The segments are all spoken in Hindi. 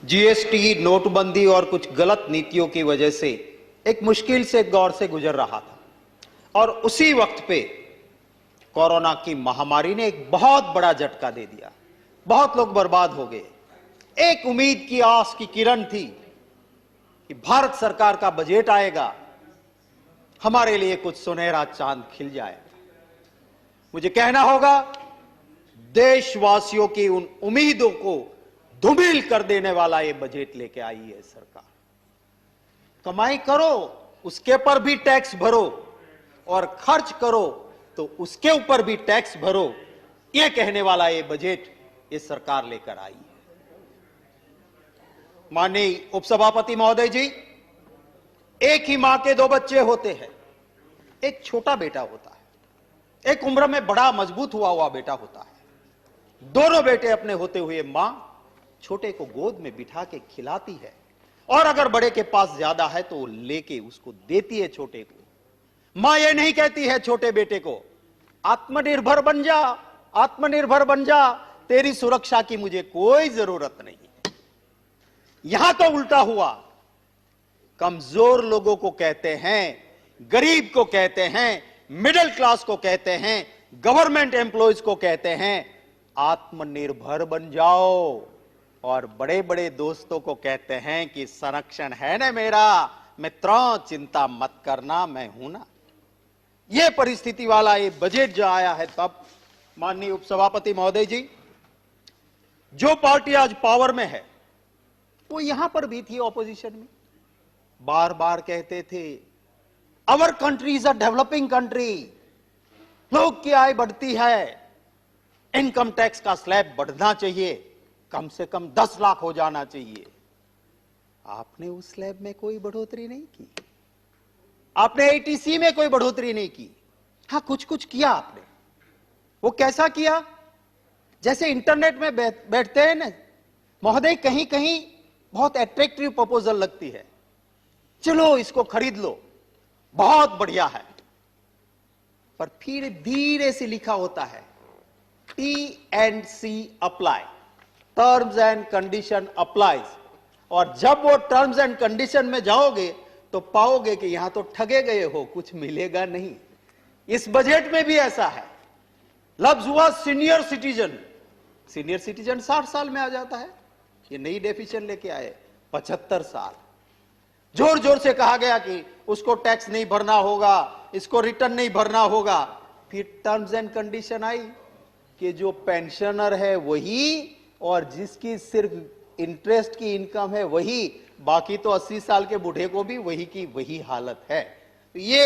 जीएसटी, नोटबंदी और कुछ गलत नीतियों की वजह से एक मुश्किल से दौर से गुजर रहा था और उसी वक्त पे कोरोना की महामारी ने एक बहुत बड़ा झटका दे दिया। बहुत लोग बर्बाद हो गए। एक उम्मीद की आस की किरण थी कि भारत सरकार का बजट आएगा, हमारे लिए कुछ सुनहरा चांद खिल जाएगा। मुझे कहना होगा, देशवासियों की उन उम्मीदों को धूमिल कर देने वाला ये बजट लेके आई है सरकार। कमाई करो, उसके पर भी टैक्स भरो, और खर्च करो तो उसके ऊपर भी टैक्स भरो, ये कहने वाला ये बजट ये सरकार लेकर आई है। माननीय उपसभापति महोदय जी, एक ही मां के दो बच्चे होते हैं। एक छोटा बेटा होता है, एक उम्र में बड़ा मजबूत हुआ बेटा होता है। दोनों बेटे अपने होते हुए मां छोटे को गोद में बिठा के खिलाती है, और अगर बड़े के पास ज्यादा है तो लेके उसको देती है छोटे को। मां ये नहीं कहती है छोटे बेटे को, आत्मनिर्भर बन जा, आत्मनिर्भर बन जा, तेरी सुरक्षा की मुझे कोई जरूरत नहीं। यहां तो उल्टा हुआ, कमजोर लोगों को कहते हैं, गरीब को कहते हैं, मिडिल क्लास को कहते हैं, गवर्नमेंट एम्प्लॉयज को कहते हैं आत्मनिर्भर बन जाओ, और बड़े बड़े दोस्तों को कहते हैं कि संरक्षण है ना मेरा, मित्रों चिंता मत करना, मैं हूं ना। यह परिस्थिति वाला ये बजट जो आया है, तब माननीय उपसभापति महोदय जी, जो पार्टी आज पावर में है वो यहां पर भी थी ऑपोजिशन में, बार बार कहते थे our country is a developing country, लोग की आय बढ़ती है, इनकम टैक्स का स्लैब बढ़ना चाहिए, कम से कम 10 लाख हो जाना चाहिए। आपने उस स्लैब में कोई बढ़ोतरी नहीं की, आपने एटीसी में कोई बढ़ोतरी नहीं की। हां, कुछ कुछ किया आपने। वो कैसा किया? जैसे इंटरनेट में बैठते हैं ना महोदय, कहीं कहीं बहुत अट्रैक्टिव प्रपोजल लगती है, चलो इसको खरीद लो, बहुत बढ़िया है, पर फिर धीरे से लिखा होता है T&C apply, terms and condition applies, और जब वो टर्म्स एंड कंडीशन में जाओगे तो पाओगे कि यहां तो ठगे गए हो, कुछ मिलेगा नहीं। इस बजट में भी ऐसा है। लफ्ज हुआ सीनियर सिटीजन, सीनियर सिटीजन 60 साल में आ जाता है, ये नई डेफिनेशन लेके आए 75 साल। जोर जोर से कहा गया कि उसको टैक्स नहीं भरना होगा, इसको रिटर्न नहीं भरना होगा। फिर टर्म्स एंड कंडीशन आई कि जो पेंशनर है वही, और जिसकी सिर्फ इंटरेस्ट की इनकम है वही, बाकी तो 80 साल के बूढ़े को भी वही की वही हालत है। तो ये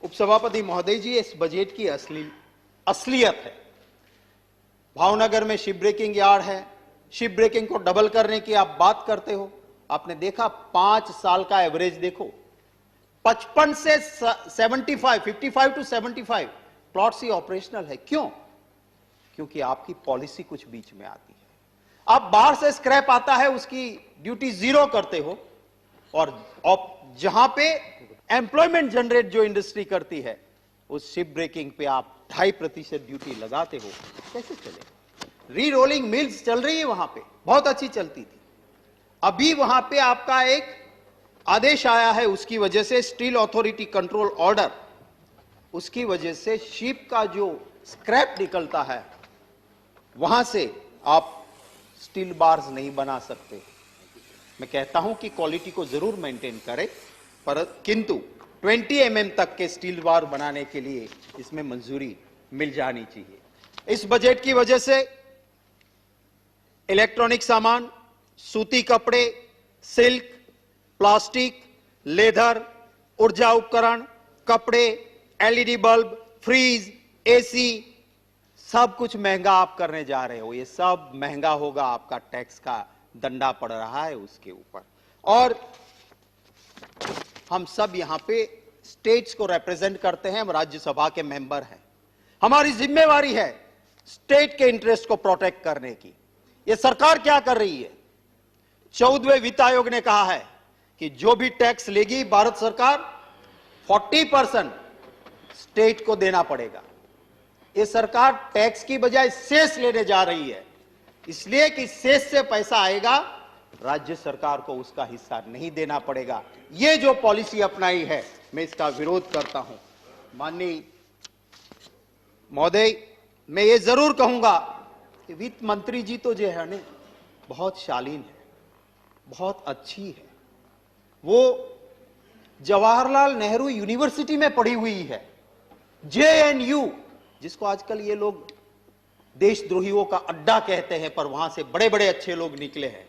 उपसभापति महोदय जी, इस बजट की असलियत है। भावनगर में शिप ब्रेकिंग यार्ड है, शिप ब्रेकिंग को डबल करने की आप बात करते हो। आपने देखा 5 साल का एवरेज देखो, 55 से 75, 55 टू 75 प्लॉट्स ही ऑपरेशनल है। क्यों? क्योंकि आपकी पॉलिसी कुछ बीच में आती है। आप बाहर से स्क्रैप आता है, उसकी ड्यूटी 0 करते हो, और जहां पे एम्प्लॉयमेंट जनरेट जो इंडस्ट्री करती है, उस शिप ब्रेकिंग पे आप 2.5% ड्यूटी लगाते हो। कैसे चलेगा? री रोलिंग मिल्स चल रही है वहां पे, बहुत अच्छी चलती थी। अभी वहां पे आपका एक आदेश आया है, उसकी वजह से स्टील अथॉरिटी कंट्रोल ऑर्डर, उसकी वजह से शिप का जो स्क्रैप निकलता है वहां से आप स्टील बार्स नहीं बना सकते। मैं कहता हूं कि क्वालिटी को जरूर मेंटेन करें, पर किंतु 20 mm तक के स्टील बार बनाने के लिए इसमें मंजूरी मिल जानी चाहिए। इस बजट की वजह से इलेक्ट्रॉनिक सामान, सूती कपड़े, सिल्क, प्लास्टिक, लेदर, ऊर्जा उपकरण, कपड़े, एलईडी बल्ब, फ्रीज, एसी, सब कुछ महंगा आप करने जा रहे हो। ये सब महंगा होगा, आपका टैक्स का दंडा पड़ रहा है उसके ऊपर। और हम सब यहां पे स्टेट्स को रिप्रेजेंट करते हैं, हम राज्यसभा के मेंबर हैं, हमारी जिम्मेवारी है स्टेट के इंटरेस्ट को प्रोटेक्ट करने की। ये सरकार क्या कर रही है? 14वें वित्त आयोग ने कहा है कि जो भी टैक्स लेगी भारत सरकार, 40% स्टेट को देना पड़ेगा। ये सरकार टैक्स की बजाय सेस लेने जा रही है, इसलिए कि सेस से पैसा आएगा राज्य सरकार को उसका हिस्सा नहीं देना पड़ेगा। ये जो पॉलिसी अपनाई है, मैं इसका विरोध करता हूं। माननीय महोदय, मैं ये जरूर कहूंगा कि वित्त मंत्री जी तो जो है ना, बहुत शालीन है, बहुत अच्छी है। वो जवाहरलाल नेहरू यूनिवर्सिटी में पढ़ी हुई है, JNU, जिसको आजकल ये लोग देशद्रोहियों का अड्डा कहते हैं, पर वहां से बड़े बड़े अच्छे लोग निकले हैं।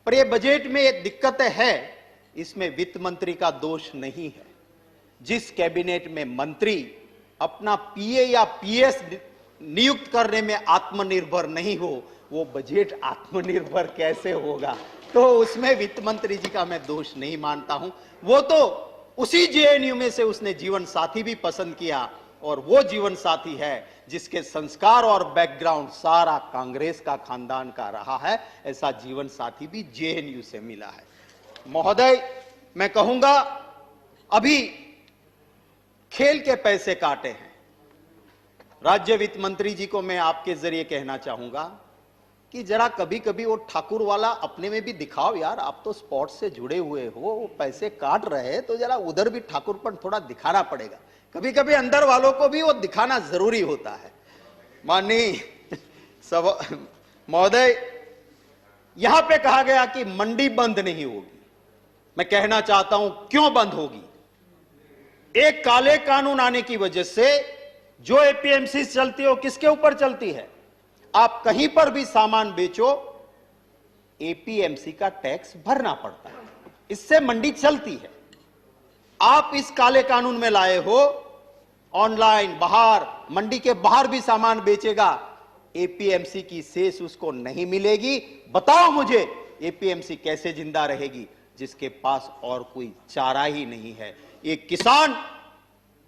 पर ये बजट में ये दिक्कत है, इसमें वित्त मंत्री का दोष नहीं है। जिस कैबिनेट में मंत्री अपना PA या PS नियुक्त करने में आत्मनिर्भर नहीं हो, वो बजट आत्मनिर्भर कैसे होगा? तो उसमें वित्त मंत्री जी का मैं दोष नहीं मानता हूं। वो तो उसी JNU में से उसने जीवन साथी भी पसंद किया, और वो जीवन साथी है जिसके संस्कार और बैकग्राउंड सारा कांग्रेस का खानदान का रहा है। ऐसा जीवन साथी भी JNU से मिला है। महोदय, मैं कहूंगा, अभी खेल के पैसे काटे हैं। राज्य वित्त मंत्री जी को मैं आपके जरिए कहना चाहूंगा कि जरा कभी कभी वो ठाकुर वाला अपने में भी दिखाओ यार। आप तो स्पोर्ट्स से जुड़े हुए हो, वो पैसे काट रहे हैं तो जरा उधर भी ठाकुरपन थोड़ा दिखाना पड़ेगा। कभी कभी अंदर वालों को भी वो दिखाना जरूरी होता है। माननीय महोदय, यहां पे कहा गया कि मंडी बंद नहीं होगी। मैं कहना चाहता हूं क्यों बंद होगी। एक काले कानून आने की वजह से जो APMC चलती है वो किसके ऊपर चलती है? आप कहीं पर भी सामान बेचो, APMC का टैक्स भरना पड़ता है, इससे मंडी चलती है। आप इस काले कानून में लाए हो, ऑनलाइन बाहर, मंडी के बाहर भी सामान बेचेगा, APMC की सेस उसको नहीं मिलेगी। बताओ मुझे, APMC कैसे जिंदा रहेगी जिसके पास और कोई चारा ही नहीं है? एक किसान,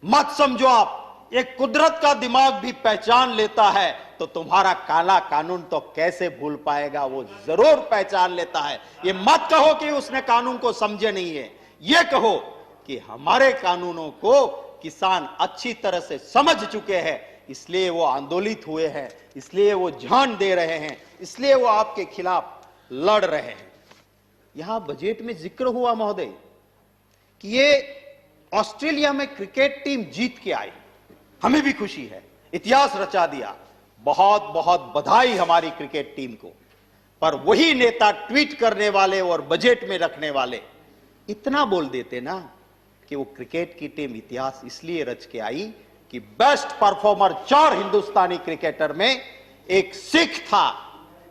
मत समझो आप, एक कुदरत का दिमाग भी पहचान लेता है तो तुम्हारा काला कानून तो कैसे भूल पाएगा? वो जरूर पहचान लेता है। ये मत कहो कि उसने कानून को समझे नहीं है, ये कहो कि हमारे कानूनों को किसान अच्छी तरह से समझ चुके हैं, इसलिए वो आंदोलित हुए हैं, इसलिए वो जान दे रहे हैं, इसलिए वो आपके खिलाफ लड़ रहे हैं। यहां बजट में जिक्र हुआ महोदय कि ये ऑस्ट्रेलिया में क्रिकेट टीम जीत के आई, हमें भी खुशी है, इतिहास रचा दिया, बहुत बहुत बधाई हमारी क्रिकेट टीम को। पर वही नेता ट्वीट करने वाले और बजट में रखने वाले इतना बोल देते ना कि वो क्रिकेट की टीम इतिहास इसलिए रच के आई कि बेस्ट परफॉर्मर 4 हिंदुस्तानी क्रिकेटर में एक सिख था,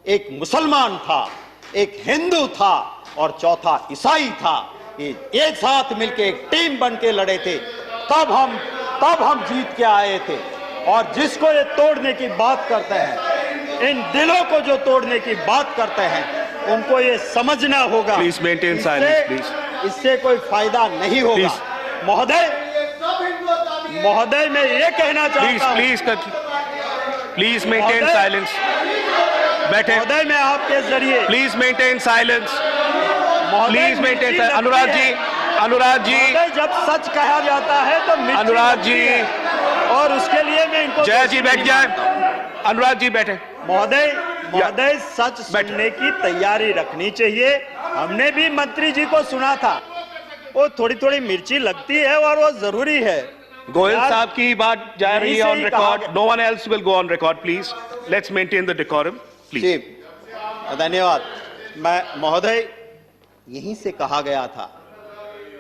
एक मुसलमान था, एक हिंदू था और चौथा ईसाई था। ये एक साथ मिलकर एक टीम बन के लड़े थे, तब हम जीत के आए थे। और जिसको ये तोड़ने की बात करते हैं, इन दिलों को जो तोड़ने की बात करते हैं, उनको ये समझना होगा। Please maintain silence please. इससे कोई फायदा नहीं होगा। महोदय, मैं ये कहना चाहता हूं, प्लीज मेंटेन साइलेंस। बैठे महोदय, मैं आपके जरिए please maintain silence. Please maintain. Anurag ji, जब सच कहा जाता है तो अनुराग जी, और उसके लिए मैं इनको जय जी बैठ जाए। अनुराग जी बैठे। महोदय, सच सुनने की तैयारी रखनी चाहिए। हमने भी मंत्री जी को सुना था, वो थोड़ी थोड़ी मिर्ची लगती है और वो जरूरी है। गोयल साहब की बात जा रही है on record. No one else will go on record. Please let's maintain the decorum please. धन्यवाद। मैं महोदय, यहीं से कहा गया था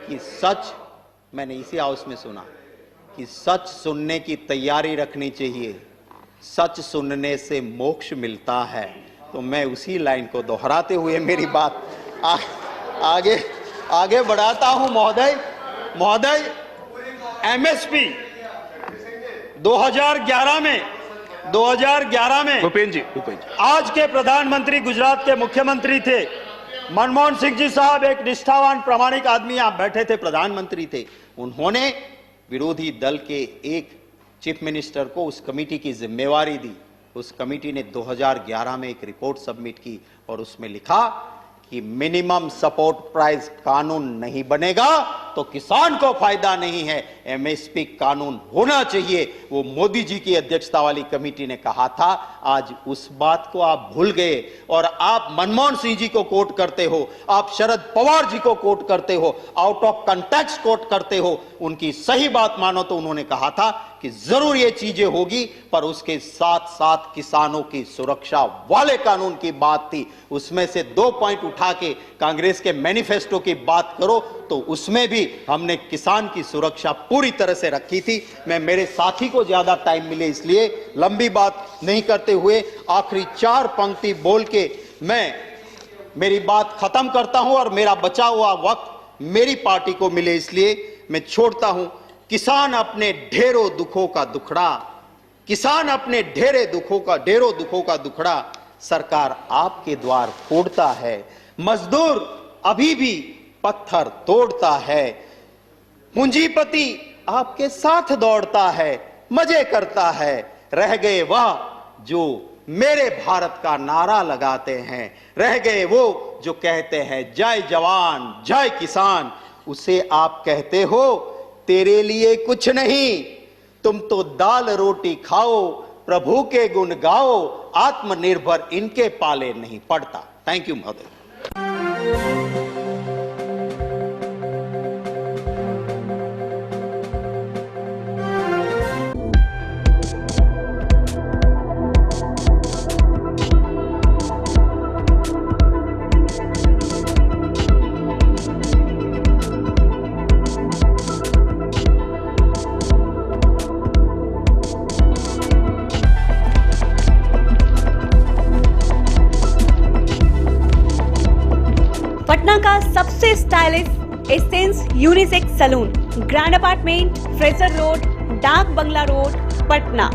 कि सच, मैंने इसी हाउस में सुना कि सच सुनने की तैयारी रखनी चाहिए, सच सुनने से मोक्ष मिलता है। तो मैं उसी लाइन को दोहराते हुए मेरी बात आगे बढ़ाता हूं। महोदय, MSP 2011 में भूपेंद्र जी आज के प्रधानमंत्री गुजरात के मुख्यमंत्री थे मनमोहन सिंह जी साहब, एक निष्ठावान प्रामाणिक आदमी यहां बैठे थे, प्रधानमंत्री थे। उन्होंने विरोधी दल के एक चीफ मिनिस्टर को उस कमेटी की जिम्मेवारी दी। उस कमेटी ने 2011 में एक रिपोर्ट सबमिट की और उसमें लिखा कि मिनिमम सपोर्ट प्राइस कानून नहीं बनेगा तो किसान को फायदा नहीं है। एमएसपी कानून होना चाहिए, वो मोदी जी की अध्यक्षता वाली कमेटी ने कहा था। आज उस बात को आप भूल गए और आप मनमोहन सिंह जी को कोट करते हो, आप शरद पवार जी को कोट करते हो, आउट ऑफ कंटेक्स्ट कोट करते हो। उनकी सही बात मानो तो उन्होंने कहा था कि जरूर ये चीजें होगी, पर उसके साथ साथ किसानों की सुरक्षा वाले कानून की बात थी। उसमें से 2 पॉइंट उठा के कांग्रेस के मैनिफेस्टो की बात करो तो उसमें भी हमने किसान की सुरक्षा पूरी तरह से रखी थी। मैं मेरे साथी को ज्यादा टाइम मिले इसलिए लंबी बात नहीं करते हुए आखिरी 4 पंक्ति बोल के मैं मेरी बात खत्म करता हूं और मेरा बचा हुआ वक्त मेरी पार्टी को मिले इसलिए मैं छोड़ता हूं। किसान अपने ढेरों दुखों का दुखड़ा, किसान अपने ढेरों दुखों का दुखड़ा सरकार आपके द्वार फोड़ता है। मजदूर अभी भी पत्थर तोड़ता है, पूंजीपति आपके साथ दौड़ता है, मजे करता है। रह गए वह जो मेरे भारत का नारा लगाते हैं, रह गए वो जो कहते हैं जय जवान जय किसान। उसे आप कहते हो तेरे लिए कुछ नहीं, तुम तो दाल रोटी खाओ, प्रभु के गुण गाओ, आत्मनिर्भर इनके पाले नहीं पड़ता। थैंक यू महोदय। पटना का सबसे stylish Essence unisex salon, Grand Apartment, Fraser Road, Dak Bungalow road, Patna.